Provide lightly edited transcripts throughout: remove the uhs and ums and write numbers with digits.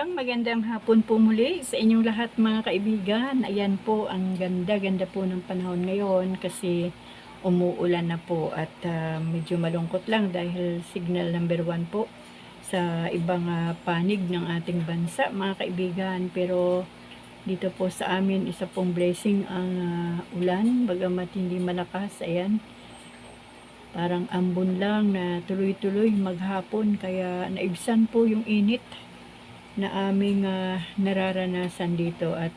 Magandang hapon po muli sa inyong lahat mga kaibigan. Ayan po, ang ganda-ganda po ng panahon ngayon kasi umuulan na po at medyo malungkot lang dahil signal number 1 po sa ibang panig ng ating bansa mga kaibigan. Pero dito po sa amin isa pong blessing ang ulan, bagamat hindi malakas. Ayan, parang ambon lang na tuloy-tuloy maghapon kaya naibsan po yung init na aming nararanasan dito at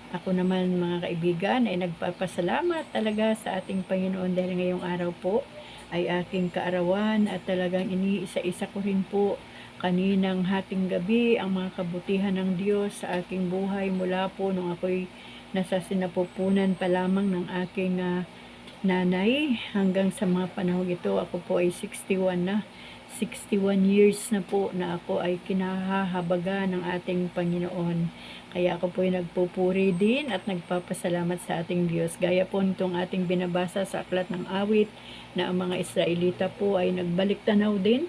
ako naman mga kaibigan ay nagpapasalamat talaga sa ating Panginoon dahil ngayong araw po ay aking kaarawan at talagang iniisa-isa ko rin po kaninang hating gabi ang mga kabutihan ng Diyos sa aking buhay mula po nung ako'y nasa sinapupunan pa lamang ng aking nanay hanggang sa mga panahon ito. Ako po ay 61 na. 61 years na po na ako ay kinahahabaga ng ating Panginoon. Kaya ako po ay nagpupuri din at nagpapasalamat sa ating Diyos. Gaya po nitong ating binabasa sa Aklat ng Awit na ang mga Israelita po ay nagbalik tanaw din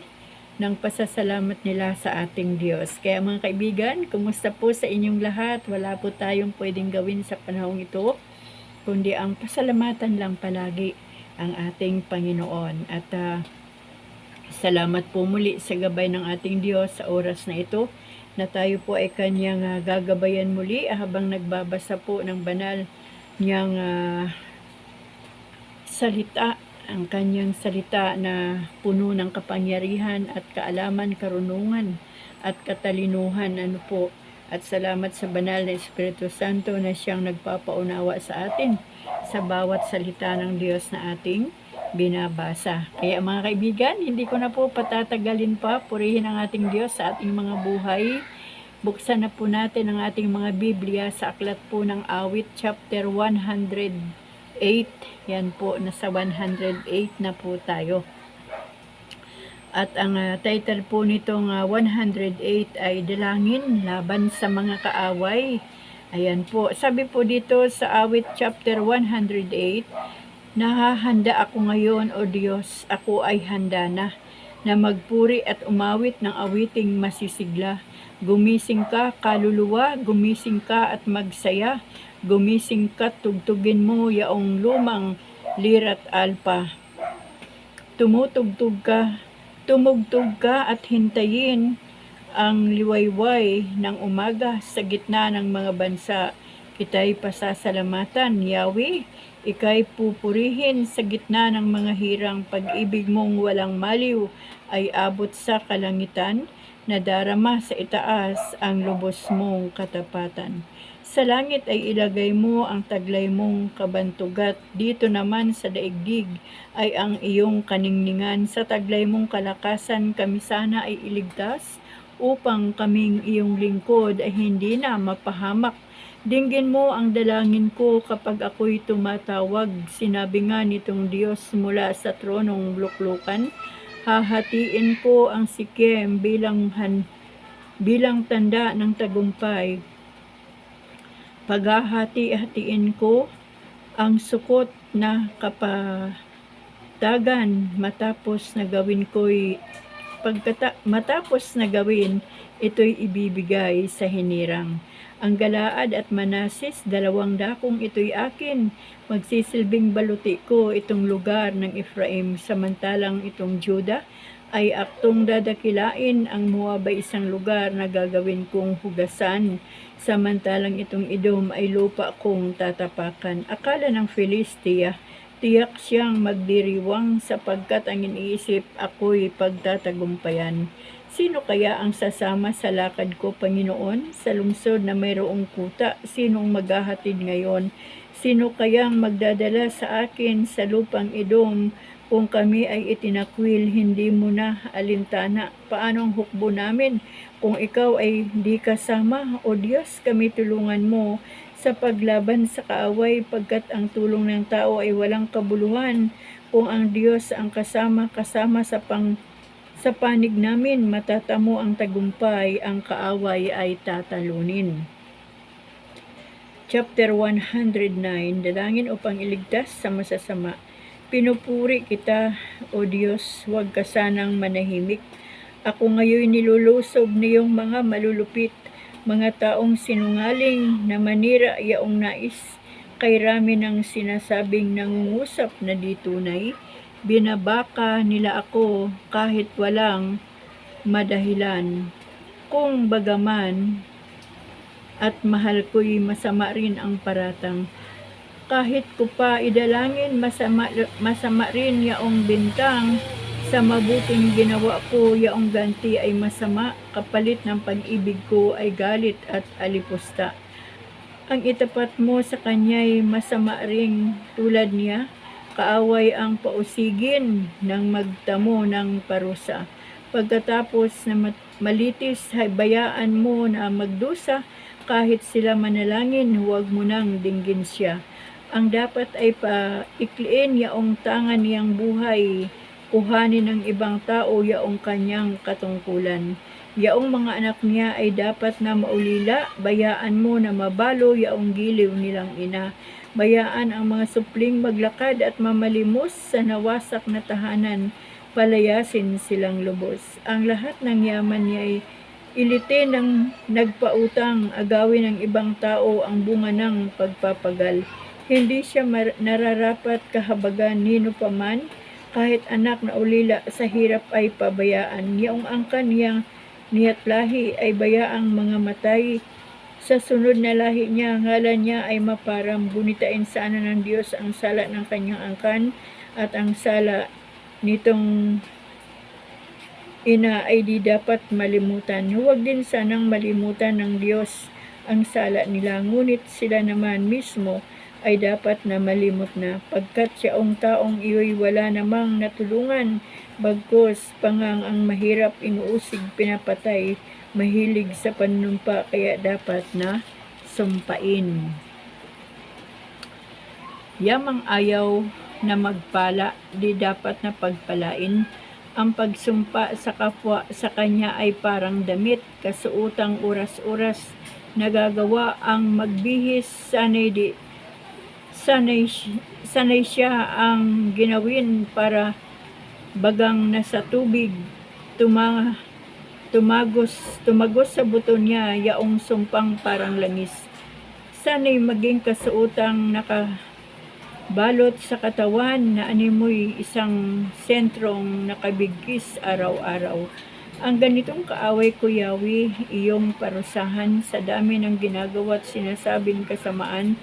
ng pasasalamat nila sa ating Diyos. Kaya mga kaibigan, kumusta po sa inyong lahat? Wala po tayong pwedeng gawin sa panahong ito, kundi ang pasalamatan lang palagi ang ating Panginoon. At salamat po muli sa gabay ng ating Diyos sa oras na ito na tayo po ay kanyang gagabayan muli habang nagbabasa po ng banal niyang salita, ang kanyang salita na puno ng kapangyarihan at kaalaman, karunungan at katalinuhan. At salamat sa banal na Espiritu Santo na siyang nagpapaunawa sa atin sa bawat salita ng Diyos na ating binabasa. Kaya mga kaibigan, hindi ko na po patatagalin pa. Purihin ang ating Diyos sa ating mga buhay. Buksan na po natin ang ating mga Biblia sa Aklat po ng Awit, chapter 108. Yan po, nasa 108 na po tayo. At ang title po nitong 108 ay Dalangin laban sa mga kaaway. Ayan po, sabi po dito sa Awit chapter 108, nahahanda ako ngayon, O Diyos, ako ay handa na magpuri at umawit ng awiting masisigla. Gumising ka, kaluluwa, gumising ka at magsaya. Gumising ka, tugtugin mo yaong lumang lirat alpa. Tumugtog ka at hintayin ang liwayway ng umaga sa gitna ng mga bansa. Kita'y pasasalamatan, Yahweh. Ika'y pupurihin sa gitna ng mga hirang. Pag-ibig mong walang maliw ay abot sa kalangitan. Nadarama sa itaas ang lubos mong katapatan. Sa langit ay ilagay mo ang taglay mong kabantugat. Dito naman sa daigdig ay ang iyong kaningningan. Sa taglay mong kalakasan kami sana ay iligtas upang kaming iyong lingkod ay hindi na mapahamak. Dinggin mo ang dalangin ko kapag ako'y tumatawag. Sinabi nga nitong Diyos mula sa tronong luklukan, hahatiin ko ang Sikem bilang tanda ng tagumpay. Paghahati-hatiin ko ang Sukot na kapatagan matapos na gawin ito'y ibibigay sa hinirang. Ang Galaad at Manases, 2 dakong ito'y akin. Magsisilbing baluti ko itong lugar ng Ephraim, samantalang itong Juda ay aktong dadakilain. Ang Moab ay isang lugar na gagawin kong hugasan, samantalang itong Edom ay lupa kong tatapakan. Akala ng Filistia, tiyak siyang magdiriwang sapagkat ang iniisip ako'y pagtatagumpayan. Sino kaya ang sasama sa lakad ko, Panginoon? Sa lungsod na mayroong kuta, sinong maghahatid ngayon? Sino kayang magdadala sa akin sa lupang Edom? Kung kami ay itinakwil, hindi mo na alintana. Paano ang hukbo namin kung ikaw ay di kasama? O Diyos, kami tulungan mo sa paglaban sa kaaway, pagkat ang tulong ng tao ay walang kabuluhan. Kung ang Diyos ang kasama sa panig namin, matatamo ang tagumpay, ang kaaway ay tatalunin. Chapter 109, Dalangin upang iligtas sa masasama. Pinupuri kita, O Diyos, huwag ka sanang manahimik. Ako ngayon nilulusob na yung mga malulupit, mga taong sinungaling na manira yaong nais, kay rami ng sinasabing nangungusap na di tunay, binabaka nila ako kahit walang madahilan. Kung bagaman at mahal ko'y masama rin ang paratang, kahit ko pa idalangin masama rin yaong bintang, sa mabuting ginawa ko yaong ganti ay masama, kapalit ng pag-ibig ko ay galit at alipusta. Ang itapat mo sa kanya'y masama ring tulad niya, kaaway ang pausigin ng magtamo ng parusa. Pagkatapos na malitis, haybayaan mo na magdusa, kahit sila manalangin, huwag mo nang dinggin siya. Ang dapat ay paikliin yaong tangan niyang buhay, kuhanin ng ibang tao yaong kanyang katungkulan. Yaong mga anak niya ay dapat na maulila, bayaan mo na mabalo yaong giliw nilang ina. Bayaan ang mga supling maglakad at mamalimos sa nawasak na tahanan, palayasin silang lubos. Ang lahat ng yaman niya ay ilitin ng nagpautang, agawin ng ibang tao ang bunga ng pagpapagal. Hindi siya nararapat kahabagan nino paman, kahit anak na ulila sa hirap ay pabayaan. Yaong angkan niyang niya't lahi ay bayaang mga matay. Sa sunod na lahi niya, ngalan niya ay maparam. Bunitain sana ng Diyos ang sala ng kanyang angkan, at ang sala nitong ina ay di dapat malimutan. Huwag din sanang malimutan ng Diyos ang sala nila, ngunit sila naman mismo ay dapat na malimot na, pagkat siyaong taong iyo'y wala namang natulungan, bagkos pangang ang mahirap inuusig pinapatay, mahilig sa panunumpa, kaya dapat na sumpain. Yamang ayaw na magpala, di dapat na pagpalain. Ang pagsumpa sa kapwa sa kanya ay parang damit, kasuutang oras-oras, nagagawa ang magbihis, sanay siya ang ginawin para bagang nasa tubig, tumagos sa buto niya yaong sumpang parang langis. Sanay maging kasuotang nakabalot sa katawan na animoy isang sentrong nakabigkis araw-araw. Ang ganitong kaaway ko, Yahweh, iyong parusahan sa dami ng ginagawa at sinasabing kasamaan,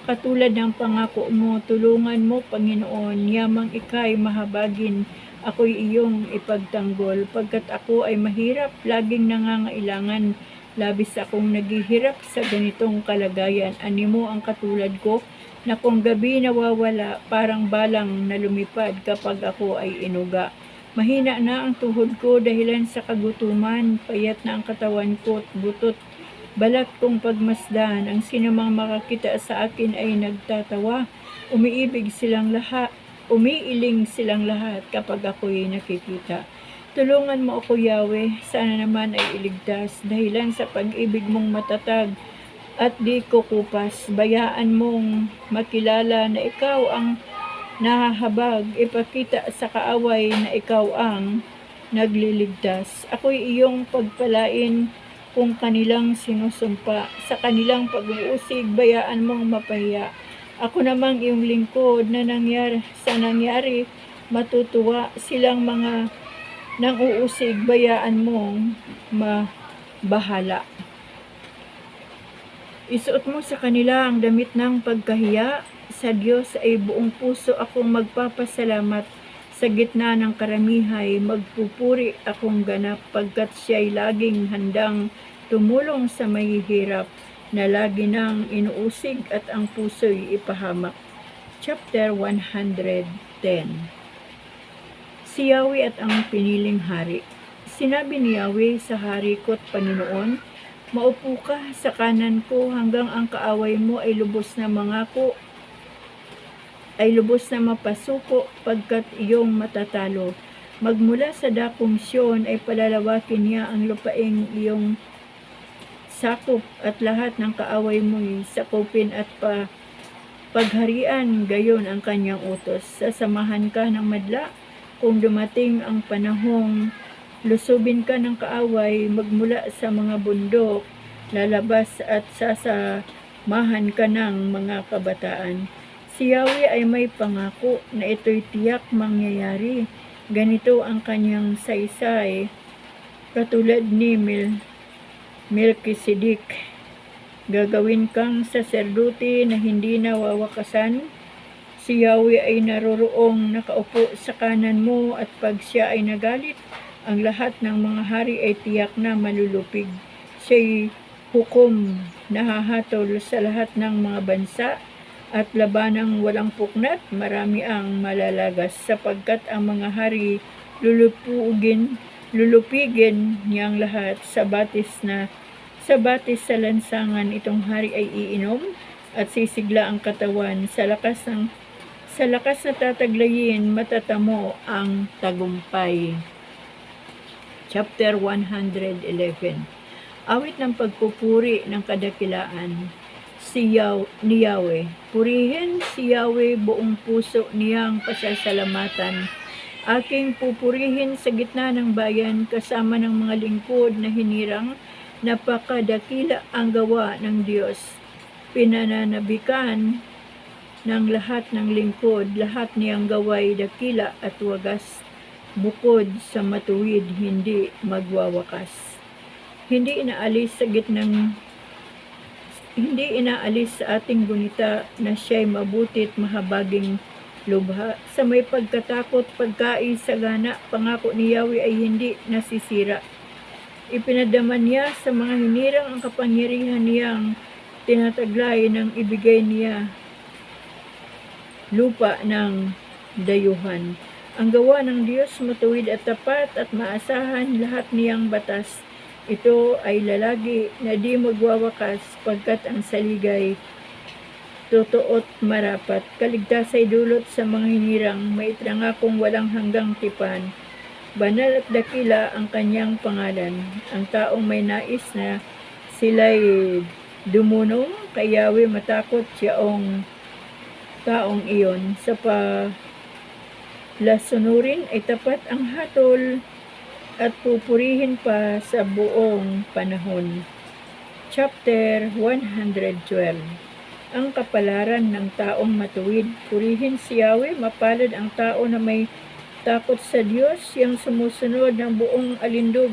katulad ng pangako mo. Tulungan mo, Panginoon, yamang ika'y mahabagin, ako'y iyong ipagtanggol. Pagkat ako ay mahirap, laging nangangailangan, labis akong naghihirap sa ganitong kalagayan. Animo ang katulad ko, na kung gabi nawawala, parang balang na lumipad kapag ako ay inuga. Mahina na ang tuhod ko dahilan sa kagutuman, payat na ang katawan ko at butot balat kong pagmasdan. Ang sinumang makakita sa akin ay nagtatawa. Umiiling silang lahat kapag ako'y nakikita. Tulungan mo ako, Yahweh, sana naman ay iligtas, dahilan sa pag-ibig mong matatag at di kukupas. Bayaan mong makilala na ikaw ang nahahabag, ipakita sa kaaway na ikaw ang nagliligtas. Ako'y iyong pagpalain kung kanilang sinusumpa. Sa kanilang pag-uusig, bayaan mong mapahiya. Ako namang iyong lingkod na nangyari, matutuwa. Silang mga nang uusig, bayaan mong mabahala. Isuot mo sa kanila ang damit ng pagkahiya. Sa Diyos ay buong puso akong magpapasalamat. Sa gitna ng karamihay, magpupuri akong ganap, pagkat siya'y laging handang tumulong sa mahihirap, na lagi nang inuusig at ang puso'y ipahamak. Chapter 110. Si Yahweh at ang piniling hari. Sinabi ni Yahweh sa hari ko't Panginoon, maupo ka sa kanan ko hanggang ang kaaway mo ay lubos na mapasuko, pagkat iyong matatalo. Magmula sa dakong Siyon ay palalawakin niya ang lupaing iyong sakop, at lahat ng kaaway mo'y sakupin at pagharian, gayon ang kanyang utos. Sasamahan ka ng madla kung dumating ang panahong Lusubin ka ng kaaway magmula sa mga bundok, lalabas at sasamahan ka ng mga kabataan. Si Yahweh ay may pangako na ito'y tiyak mangyayari. Ganito ang kanyang saysay, katulad ni Melkisedek. Gagawin kang saserdote na hindi nawawakasan. Si Yahweh ay naroroong nakaupo sa kanan mo, at pag siya ay nagalit, ang lahat ng mga hari ay tiyak na malulupig. Siya'y hukom nahahatol sa lahat ng mga bansa, at labanang walang puknat, marami ang malalagas, sapagkat ang mga hari lulupigin niyang lahat sa batis sa lansangan. Itong hari ay iinom at sisigla ang katawan. Sa lakas na tataglayin, matatamo ang tagumpay. Chapter 111. Awit ng pagpupuri ng kadakilaan ni Yahweh. Purihin si Yahweh, buong puso niyang pasasalamatan. Aking pupurihin sa gitna ng bayan, kasama ng mga lingkod na hinirang. Napakadakila ang gawa ng Diyos. Pinananabikan ng lahat ng lingkod, lahat niyang gaway dakila at wagas, bukod sa matuwid hindi magwawakas. Hindi inaalis sa ating gunita na siya'y mabutit mahabaging lubha. Sa may pagkatakot, pagkaisagana, pangako ni Yahweh ay hindi nasisira. Ipinadama niya sa mga hinirang ang kapangyarihan niyang tinataglay ng ibigay niya lupa ng dayuhan. Ang gawa ng Diyos matuwid at tapat, at maasahan lahat niyang batas. Ito ay lalagi na di magwawakas, pagkat ang saligay totoo't marapat. Kaligtasay dulot sa mga hinirang, maitrangakong walang hanggang tipan. Banal at dakila ang kanyang pangalan. Ang taong may nais na sila'y dumunong kay Yahweh, matakot siyang taong iyon. Sa palasunurin ay tapat ang hatol, at pupurihin pa sa buong panahon. Chapter 112. Ang kapalaran ng taong matuwid. Purihin si Yahweh, mapalad ang tao na may takot sa Diyos, yang sumusunod ng buong alindog.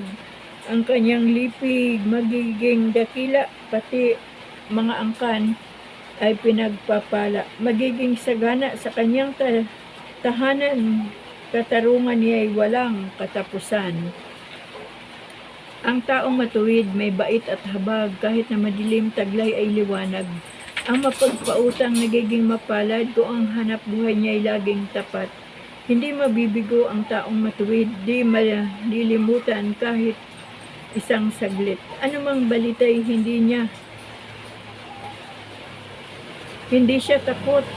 Ang kanyang lipig magiging dakila, pati mga angkan ay pinagpapala. Magiging sagana sa kanyang tahanan, katarungan niya ay walang katapusan. Ang taong matuwid may bait at habag, kahit na madilim, taglay ay liwanag. Ang mapagpautang nagiging mapalad kung ang hanap buhay niya ay laging tapat. Hindi mabibigo ang taong matuwid, di malilimutan kahit isang saglit. Anumang balita'y hindi siya takot.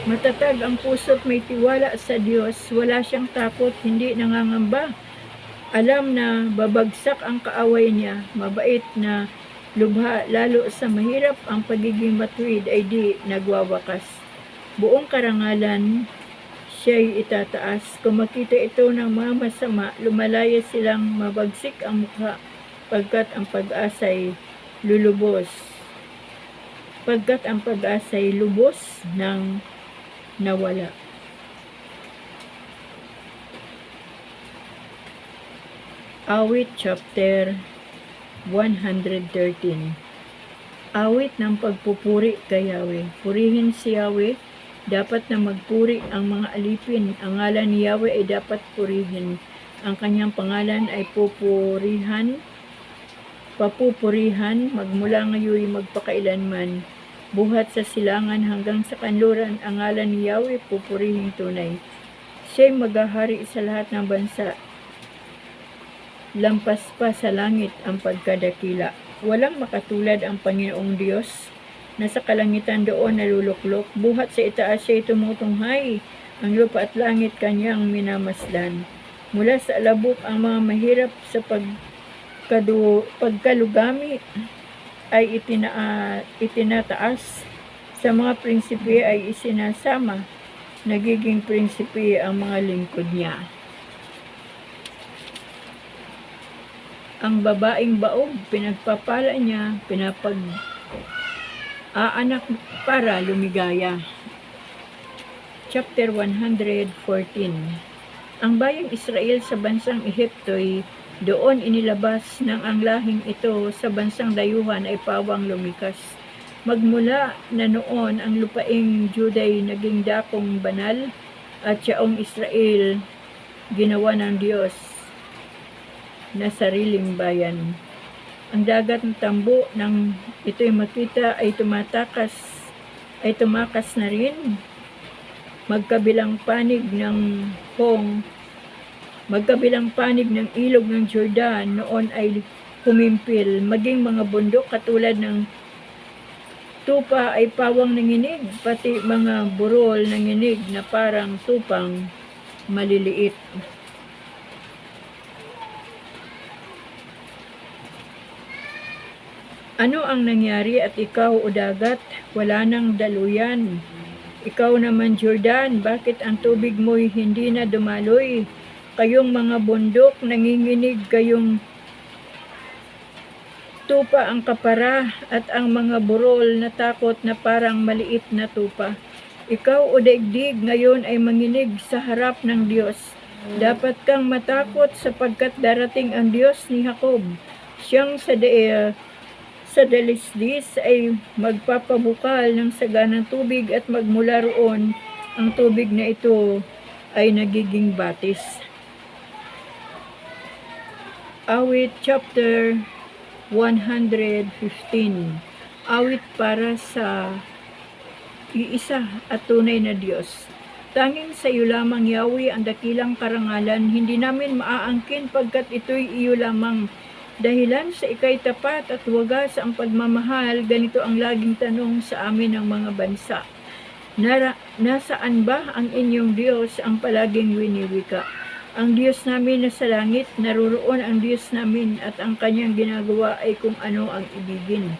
Matatag ang puso't may tiwala sa Diyos. Wala siyang takot, hindi nangangamba. Alam na babagsak ang kaaway niya. Mabait na lubha, lalo sa mahirap. Ang pagiging matuwid ay di nagwawakas. Buong karangalan siya'y itataas. Kung makita ito ng mga masama, lumalaya silang mabagsik ang mukha, pagkat ang pag-asa'y lubos ng nawala. Awit chapter 113. Awit ng pagpupuri kay Yahweh. Purihin si Yahweh, dapat na magpuri ang mga alipin. Ang ngalan ni Yahweh ay dapat purihin. Ang kanyang pangalan ay papupurihan magmula ngayon magpakailanman. Buhat sa silangan hanggang sa kanluran, ang ngalan ni Yahweh pupurihin tunay. Siya'y maghahari sa lahat ng bansa. Lampas pa sa langit ang pagkadakila. Walang makatulad ang Panginoong Diyos. Nasa kalangitan doon naluluklok. Buhat sa itaas siya'y tumutunghay. Ang lupa at langit kanyang minamasdan. Mula sa alabok ang mga mahirap sa pagkalugami ay itinataas. Sa mga prinsipe ay isinasama. Nagiging prinsipe ang mga lingkod niya. Ang babaeng baog, pinagpapala niya, aanak para lumigaya. Chapter 114. Ang bayang Israel sa bansang Ehipto'y doon inilabas ng ang lahing ito sa bansang dayuhan ay pawang lumikas. Magmula na noon ang lupaing Juda'y naging dakong banal at yaong Israel ginawa ng Diyos na sariling bayan. Ang dagat ng tambo ng ito'y makita ay tumakas na rin. Magkabilang panig ng ilog ng Jordan noon ay kumimpil, maging mga bundok katulad ng tupa ay pawang nanginig, pati mga burol nanginig na parang tupang maliliit. Ano ang nangyari at ikaw, o dagat, wala nang daluyan? Ikaw naman, Jordan, bakit ang tubig mo'y hindi na dumaloy? Kayong mga bundok, nanginginig kayong tupa ang kapara at ang mga burol na takot na parang maliit na tupa. Ikaw, o daigdig, ngayon ay manginig sa harap ng Diyos. Dapat kang matakot sapagkat darating ang Diyos ni Jacob. Siyang sa dalisdis ay magpapabukal ng saganang tubig at magmula roon ang tubig na ito ay nagiging batis. Awit chapter 115. Awit para sa iisa at tunay na Diyos. Tanging sa iyo lamang, Yahweh, ang dakilang karangalan, hindi namin maaangkin pagkat ito'y iyo lamang. Dahilan sa ikay tapat at wagas ang pagmamahal, ganito ang laging tanong sa amin ng mga bansa. Nasaan ba ang inyong Diyos, ang palaging winiwika? Ang Diyos namin na sa langit, naroroon ang Diyos namin at ang kanyang ginagawa ay kung ano ang ibigin.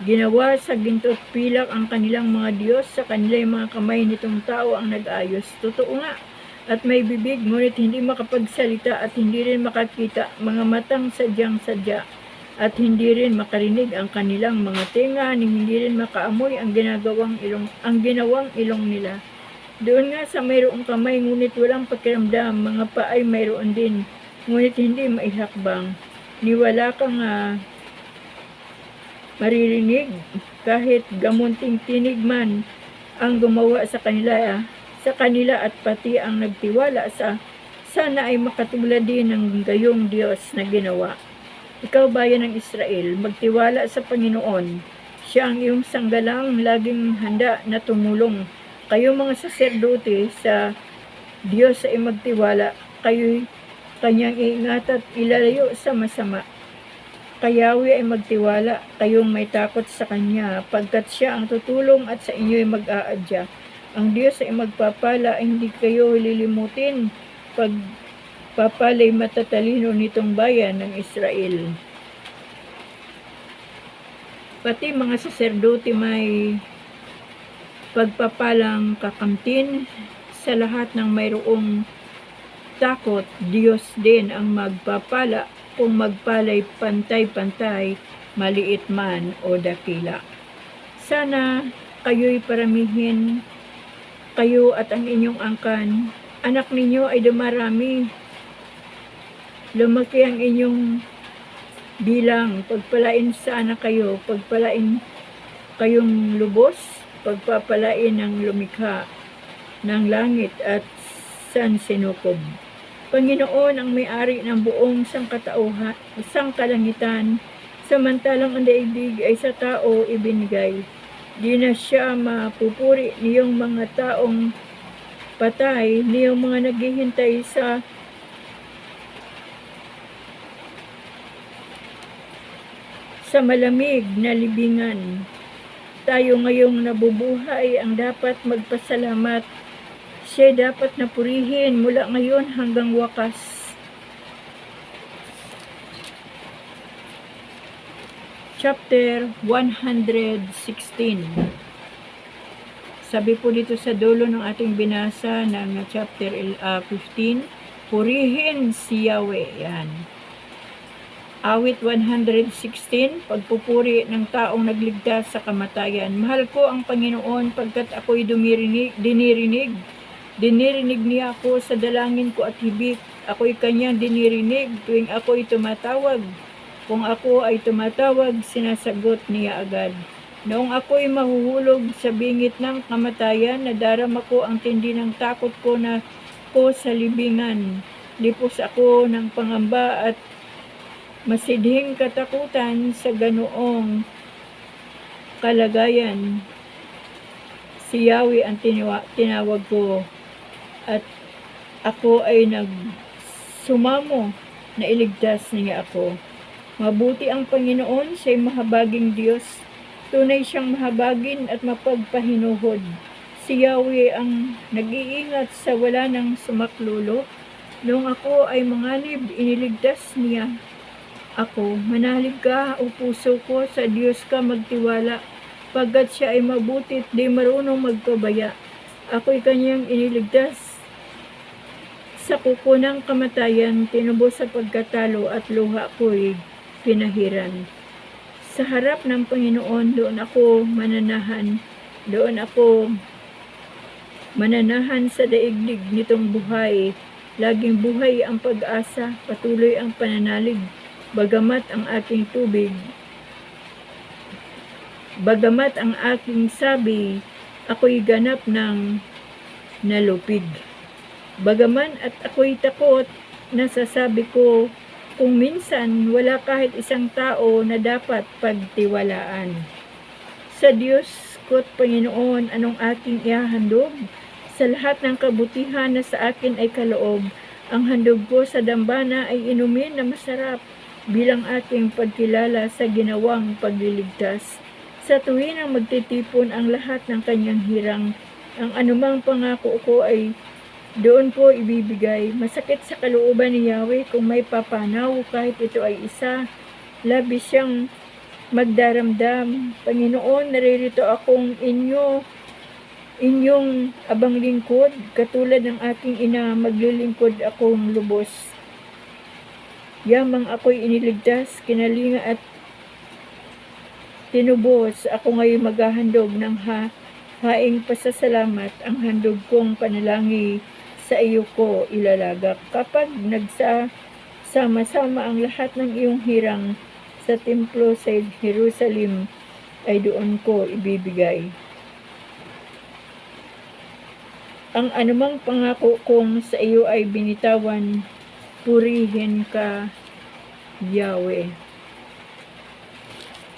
Ginawa sa ginto at pilak ang kanilang mga Diyos, sa kanilang mga kamay nitong tao ang nag-ayos. Totoo nga, at may bibig, ngunit hindi makapagsalita at hindi rin makakita, mga matang sadyang-sadya, at hindi rin makarinig ang kanilang mga tenga, ni hindi rin makaamoy ang ginawang ilong nila. Doon nga sa mayroong kamay, ngunit walang pakiramdam, mga paay mayroon din, ngunit hindi maihakbang. Niwala kang maririnig, kahit gamunting tinig man ang gumawa sa kanila at pati ang nagtiwala sana ay makatulad din ng gayong Diyos na ginawa. Ikaw, bayan ng Israel, magtiwala sa Panginoon. Siya ang iyong sanggalang, laging handa na tumulong. Kayo mga saserdote sa Diyos ay magtiwala. Kayo'y kanyang iingat at ilalayo sa masama. Kayawi ay magtiwala, kayong may takot sa Kanya, pagkat Siya ang tutulong at sa inyo'y mag-aadya. Ang Diyos ay magpapala, ay hindi kayo lilimutin, pagpapala'y matatalino nitong bayan ng Israel. Pati mga saserdote may pagpapalang kakamtin, sa lahat ng mayroong takot, Diyos din ang magpapala kung magpala'y pantay-pantay, maliit man o dakila. Sana kayo'y paramihin, kayo at ang inyong angkan, anak ninyo ay dumarami, lumaki ang inyong bilang, pagpalain sana kayo, pagpalain kayong lubos, pagpapalain ng lumikha ng langit at sansinukob. Panginoon ang may-ari ng buong sangkalangitan, samantalang ang daigdig ay sa tao ibinigay. Di na siya mapupuri niyong mga taong patay, niyong mga naghihintay sa malamig na libingan. Tayo ngayong nabubuhay ang dapat magpasalamat. Siya dapat na purihin mula ngayon hanggang wakas. Chapter 116. Sabi po dito sa dulo ng ating binasa ng chapter 15, purihin si Yahweh. Yan. Awit 116, pagpupuri ng taong nagligtas sa kamatayan. Mahal ko ang Panginoon pagkat ako'y dinirinig niya ako sa dalangin ko at hibik. Ako'y kanyang dinirinig tuwing ako'y tumatawag. Kung ako ay tumatawag, sinasagot niya agad. Noong ako'y mahuhulog sa bingit ng kamatayan, nadarama ko ang tindi ng takot ko sa libingan. Lipos ako ng pangamba at masidhing katakutan sa ganoong kalagayan. Si Yahweh ang tinawag ko at ako ay nagsumamo na iligtas niya ako. Mabuti ang Panginoon, siya'y mahabaging Diyos. Tunay siyang mahabagin at mapagpahinuhod. Si Yahweh ang nag-iingat sa wala ng sumaklulo. Noong ako ay manganib, iniligtas niya ako. Manalig ka, o puso ko, sa Diyos ka magtiwala, pagkat siya ay mabuti at di marunong magpabaya. Ako'y kanyang iniligtas sa kuko ng kamatayan, tinubos sa pagkatalo at luha ko'y pinahiran. Sa harap ng Panginoon, doon ako mananahan sa daigdig nitong buhay. Laging buhay ang pag-asa, patuloy ang pananalig. Bagamat ang aking sabi, ako'y ganap ng nalupig. Bagaman at ako'y takot, nasasabi ko, kung minsan wala kahit isang tao na dapat pagtiwalaan. Sa Diyos ko't Panginoon, anong aking ihahandog? Sa lahat ng kabutihan na sa akin ay kaloob, ang handog ko sa dambana ay inumin na masarap, bilang aking pagkilala sa ginawang pagliligtas. Sa tuwin ang magtitipon ang lahat ng kanyang hirang, ang anumang pangako ko ay doon ko ibibigay. Masakit sa kalooban ni Yahweh kung may papanaw, kahit ito ay isa. Labis siyang magdaramdam. Panginoon, naririto akong inyong abang lingkod, katulad ng aking ina, maglilingkod akong lubos. Yamang ako'y iniligtas, kinalinga at tinubos, ako ngayon maghahandog ng haing pasasalamat. Ang handog kong panalangin sa iyo ko ilalagak. Kapag nagsama-sama ang lahat ng iyong hirang sa templo sa Jerusalem, ay doon ko ibibigay. Ang anumang pangako kong sa iyo ay binitawan. Purihin ka, Yahweh.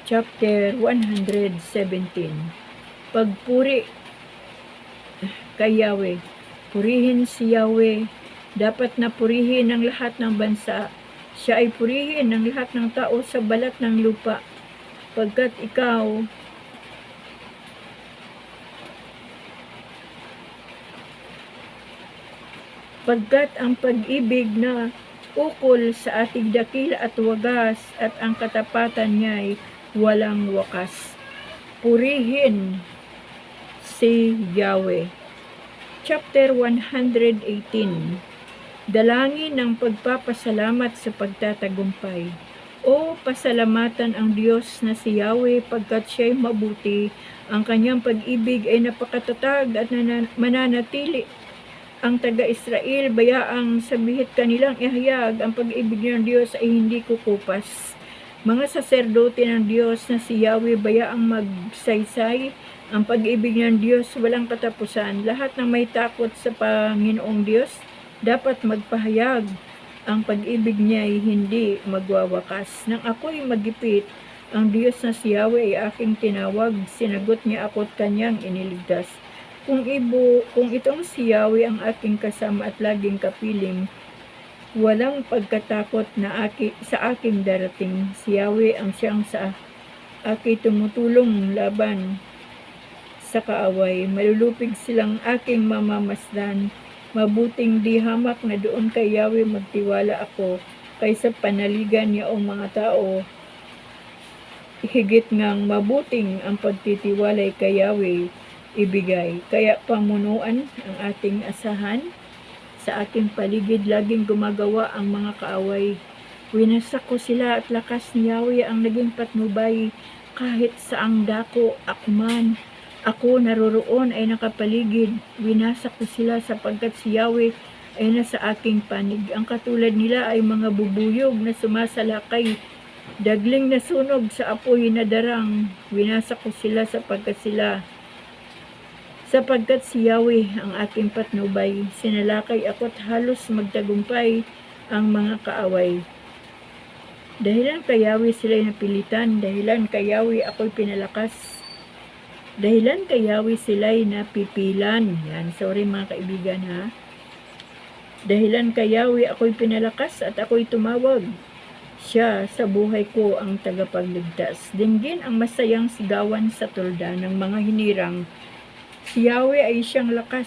Chapter 117. Pagpuri kay Yahweh. Purihin si Yahweh. Dapat na purihin ng lahat ng bansa. Siya ay purihin ng lahat ng tao sa balat ng lupa. Pagkat ang pag-ibig na ukol sa ating dakila at wagas, at ang katapatan niya ay walang wakas. Purihin si Yahweh. Chapter 118. Dalangin ng pagpapasalamat sa pagtatagumpay. O pasalamatan ang Diyos na si Yahweh, pagkat siya'y mabuti. Ang kanyang pag-ibig ay napakatatag at mananatili. Ang taga-Israel, bayaang sabihit kanilang ihayag, ang pag-ibig ng Diyos ay hindi kukupas. Mga saserdote ng Diyos na si Yahweh, bayaang magsaysay, ang pag-ibig ng Diyos walang katapusan. Lahat ng may takot sa Panginoong Diyos, dapat magpahayag. Ang pag-ibig niya ay hindi magwawakas. Nang ako'y magipit, ang Diyos na si Yahweh ay aking tinawag, sinagot niya ako at kanyang iniligtas. Kung itong si Yahweh ang aking kasama at laging kapiling, walang pagkatakot na sa aking darating. Si Yahweh ang siyang sa aking tumutulong laban sa kaaway. Malulupig silang aking mamamasdan. Mabuting di hamak na doon kay Yahweh magtiwala ako, kaysa panaligan niya ang mga tao. Higit ngang mabuting ang pagtitiwalay kay Yahweh ibigay. Kaya pamunuan ang ating asahan. Sa ating paligid laging gumagawa ang mga kaaway. Winasak ko sila at lakas ni Yahweh ang naging patnubay kahit saang dako akman. Ako naroroon ay nakapaligid. Winasak ko sila sapagkat si Yahweh ay nasa aking panig. Ang katulad nila ay mga bubuyog na sumasalakay, dagling na sunog sa apoy na darang. Winasak ko sila sapagkat si Yahweh ang aking patnubay. Sinalakay ako at halos magtagumpay ang mga kaaway. Dahilan kay Yahweh sila'y napilitan, dahilan kay Yahweh ako'y pinalakas, dahilan kay Yahweh sila'y napipilan. Yan, sorry mga kaibigan ha. Dahilan kay Yahweh ako'y pinalakas at ako'y tumawag. Siya sa buhay ko ang tagapagligtas. Dinggin ang masayang sigawan sa tulda ng mga hinirang. Si Yahweh ay siyang lakas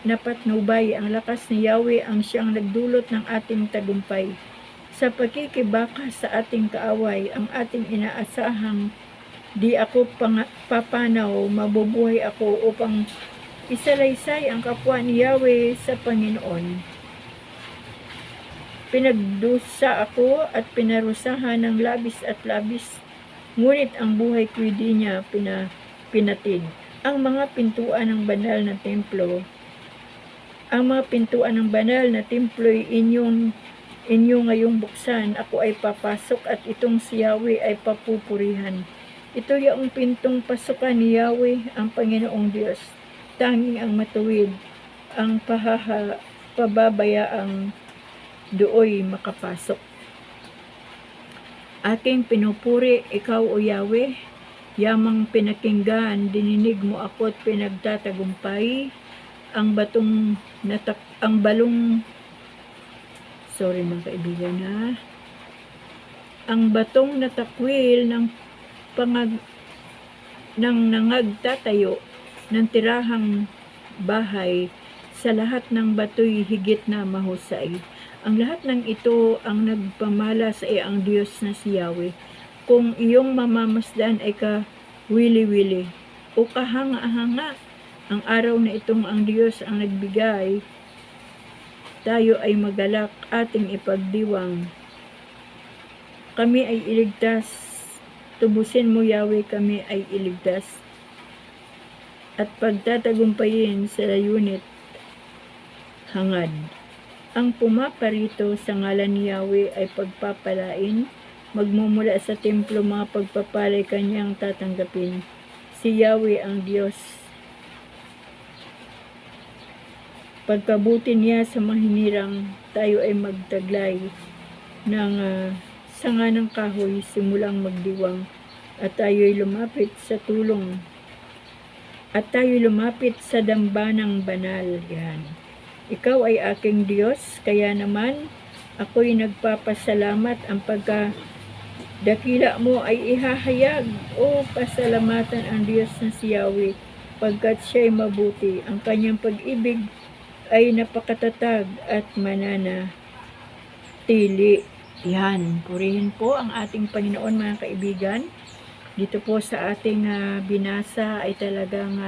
na patnubay. Ang lakas ni Yahweh ang siyang nagdulot ng ating tagumpay. Sa pagkikibaka sa ating kaaway, ang ating inaasahang di ako papanaw, mabubuhay ako upang isalaysay ang kapwa ni Yahweh sa Panginoon. Pinagdusa ako at pinarusahan ng labis at labis, ngunit ang buhay ko'y di niya pinatid. Ang mga pintuan ng banal na templo, ay inyo ngayong buksan. Ako ay papasok at itong si Yahweh ay papupurihan. Ito yung pintong pasukan ni Yahweh, ang Panginoong Diyos. Tanging ang matuwid, ang pababayaang dooy makapasok. Aking pinupuri, ikaw o Yahweh, yamang pinakinggan, dininig mo ako at pinagtatagumpay. Ang batong natakwil ng nangagtatayo ng tirahang bahay, sa lahat ng bato'y higit na mahusay. Ang lahat ng ito ang nagpamalas ay ang Diyos na si Yahweh. Kung iyong mamamasdan ay kawili-wili o kahanga-hanga, ang araw na itong ang Diyos ang nagbigay, tayo ay magalak, ating ipagdiwang. Kami ay iligtas. Tubusin mo, Yahweh, kami ay iligtas. At pagtatagumpayin sa layunit hangad. Ang pumaparito sa ngalan ni Yahweh ay pagpapalain. Magmumula sa templo mga pagpapalay kanyang tatanggapin. Si Yahweh ang Diyos. Pagkabuti niya sa mahinirang, tayo ay magtaglay ng sanga ng kahoy simulang magdiwang, at tayo'y lumapit sa dambanang banal. Yan. Ikaw ay aking Diyos, kaya naman ako'y nagpapasalamat. Ang pagkadakila mo ay ihahayag. O pasalamatan ang Diyos na si Yahweh, pagkat siya'y mabuti. Ang kanyang pag-ibig ay napakatatag at mananatili. Yan, purihin po ang ating Panginoon mga kaibigan. Dito po sa ating binasa ay talagang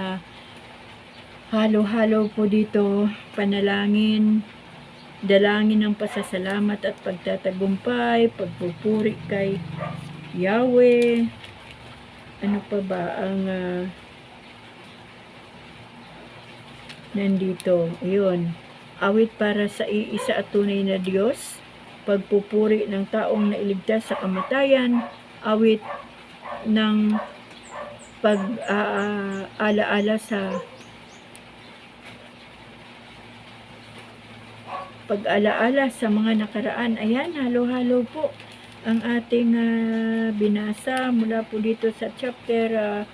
halo-halo po dito, panalangin, dalangin ng pasasalamat at pagtatagumpay, pagpupuri kay Yahweh. Ano pa ba ang nandito? Ayun, awit para sa iisa at tunay na Diyos, pagpupuri ng taong nailigtas sa kamatayan, awit ng pag-alaala sa mga nakaraan. Ayan, halo-halo po ang ating binasa mula po dito sa chapter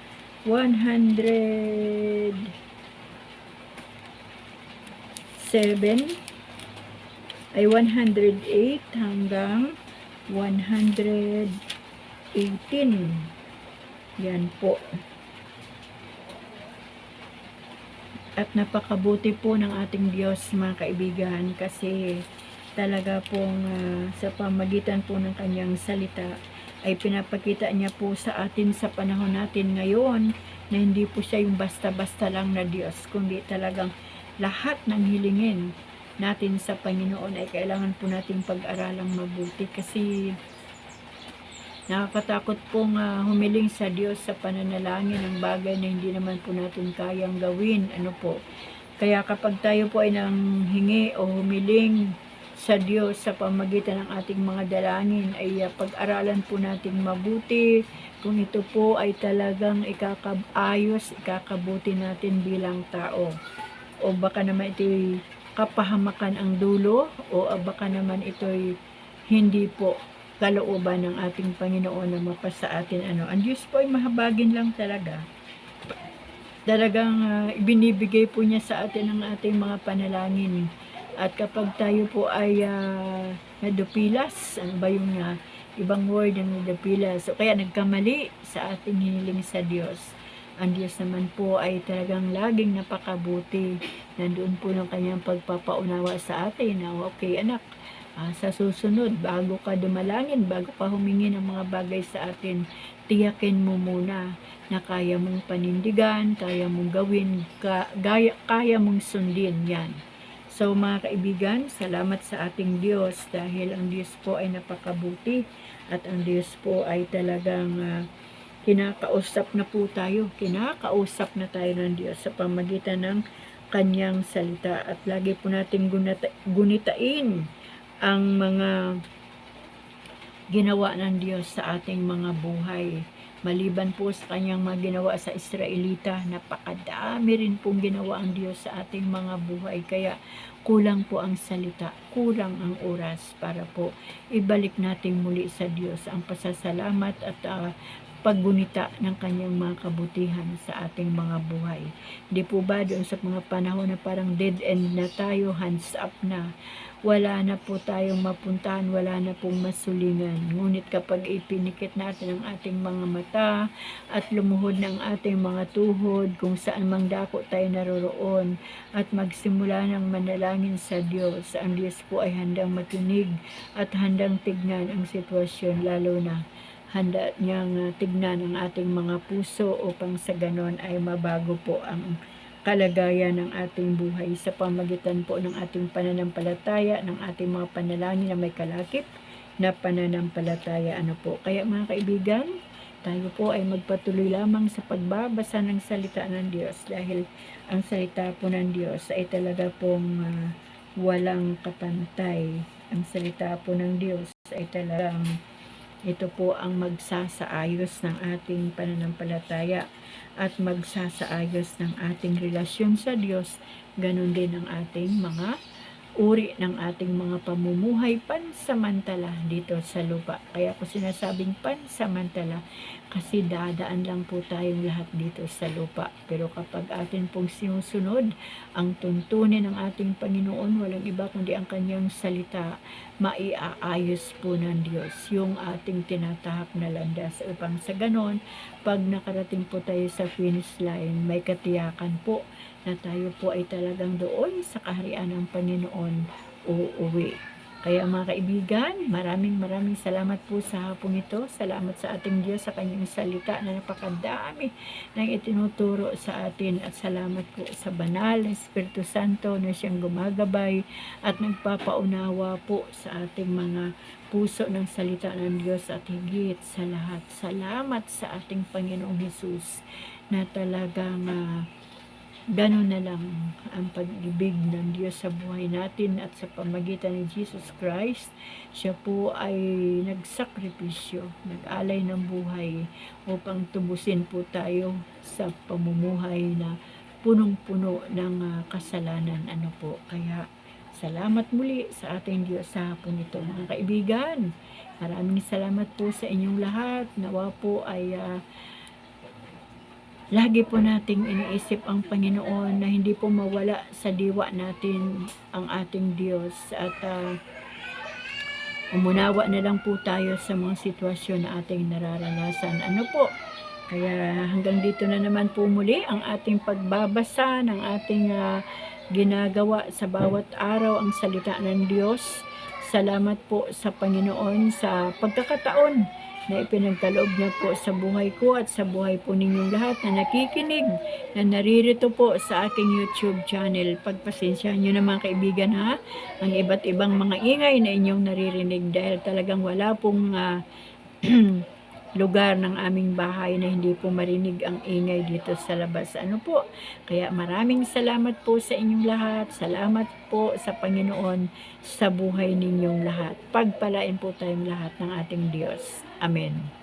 107 ay 108 hanggang 118. Yan po. At napakabuti po ng ating Diyos mga kaibigan, kasi talaga pong sa pamagitan po ng kanyang salita ay pinapakita niya po sa atin sa panahon natin ngayon na hindi po siya yung basta-basta lang na Diyos, kundi talagang lahat ng hilingin natin sa Panginoon ay kailangan po nating pag-aralang mabuti kasi nakakatakot pong humiling sa Diyos sa pananalangin ng bagay na hindi naman po natin kayang gawin. Ano po? Kaya kapag tayo po ay nanghingi o humiling sa Diyos sa pamagitan ng ating mga dalangin ay pag-aralan po nating mabuti kung ito po ay talagang ikakaayos, ikakabuti natin bilang tao. O baka naman ito'y kapahamakan ang dulo o baka naman ito'y hindi po kalooban ng ating Panginoon na mapasa atin. Ang Diyos po ay mahabagin lang talaga. Talagang ibinibigay po niya sa atin ang ating mga panalangin. At kapag tayo po ay nadupilas, ano ba yung ibang word ng nadupilas? So, kaya nagkamali sa ating hiniling sa Diyos. Ang Diyos naman po ay talagang laging napakabuti. Nandoon po ng kanyang pagpapaunawa sa atin na okay anak, sa susunod, bago ka dumalangin, bago ka humingi ng mga bagay sa atin, tiyakin mo muna na kaya mong panindigan, kaya mong gawin, kaya mong sundin yan. So mga kaibigan, salamat sa ating Diyos dahil ang Diyos po ay napakabuti at ang Diyos po ay talagang kinakausap na ng Diyos sa pamagitan ng kanyang salita at lagi po natin gunitain ang mga ginawa ng Diyos sa ating mga buhay. Maliban po sa kanyang mga ginawa sa Israelita, napakadami rin pong ginawa ang Diyos sa ating mga buhay. Kaya kulang po ang salita, kulang ang oras para po ibalik natin muli sa Diyos ang pasasalamat at paggunita ng kanyang mga kabutihan sa ating mga buhay. Di po ba doon sa mga panahon na parang dead end na tayo, hands up na, wala na po tayong mapuntahan, wala na pong masulingan. Ngunit kapag ipinikit natin ang ating mga mata at lumuhod ng ating mga tuhod kung saan mang dako tayo naroroon at magsimula ng manalangin sa Diyos, ang Diyos po ay handang makinig at handang tignan ang sitwasyon, lalo na handa niyang tignan ang ating mga puso upang sa ganon ay mabago po ang kalagayan ng ating buhay sa pamagitan po ng ating pananampalataya, ng ating mga panalangin na may kalakip na pananampalataya. Kaya mga kaibigan, tayo po ay magpatuloy lamang sa pagbabasa ng salita ng Diyos dahil ang salita po ng Diyos ay talaga pong walang kapantay. Ang salita po ng Diyos ay talagang ito po ang magsasaayos ng ating pananampalataya at magsasaayos ng ating relasyon sa Diyos. Ganon din ang ating mga uri ng ating mga pamumuhay pansamantala dito sa lupa. Kaya ko sinasabing pansamantala kasi dadaan lang po tayong lahat dito sa lupa. Pero kapag atin pong sinusunod ang tuntunin ng ating Panginoon, walang iba kundi ang kanyang salita, maiaayos po ng Diyos yung ating tinatahak na landas upang sa ganon, pag nakarating po tayo sa finish line, may katiyakan po na tayo po ay talagang doon sa kaharian ng Panginoon uuwi. Kaya mga kaibigan, maraming salamat po sa hapong ito. Salamat sa ating Diyos sa kanyang salita na napakadami na itinuturo sa atin. At salamat po sa banal na Espiritu Santo na siyang gumagabay at nagpapaunawa po sa ating mga puso ng salita ng Diyos. At higit sa lahat, salamat sa ating Panginoong Hesus na talagang gano'n na lang ang pag-ibig ng Diyos sa buhay natin at sa pamagitan ni Jesus Christ. Siya po ay nagsakripisyo, nag-alay ng buhay upang tubusin po tayo sa pamumuhay na punong-puno ng kasalanan. Kaya salamat muli sa ating Diyos sa hapon ito. Mga kaibigan, maraming salamat po sa inyong lahat. Nawa po ay lagi po nating iniisip ang Panginoon na hindi po mawala sa diwa natin ang ating Diyos at umunawa na lang po tayo sa mga sitwasyon na ating nararanasan. Kaya hanggang dito na naman po muli ang ating pagbabasa ng ating ginagawa sa bawat araw ang salita ng Diyos. Salamat po sa Panginoon sa pagkakataon na ipinagkaloob niya po sa buhay ko at sa buhay po ninyong lahat na nakikinig, na naririto po sa aking YouTube channel. Pagpasensyahan nyo na mga kaibigan ha, ang iba't ibang mga ingay na inyong naririnig dahil talagang wala pong lugar ng aming bahay na hindi po marinig ang ingay dito sa labas. Ano po? Kaya maraming salamat po sa inyong lahat. Salamat po sa Panginoon sa buhay ninyong lahat. Pagpalain po tayong lahat ng ating Diyos. Amen.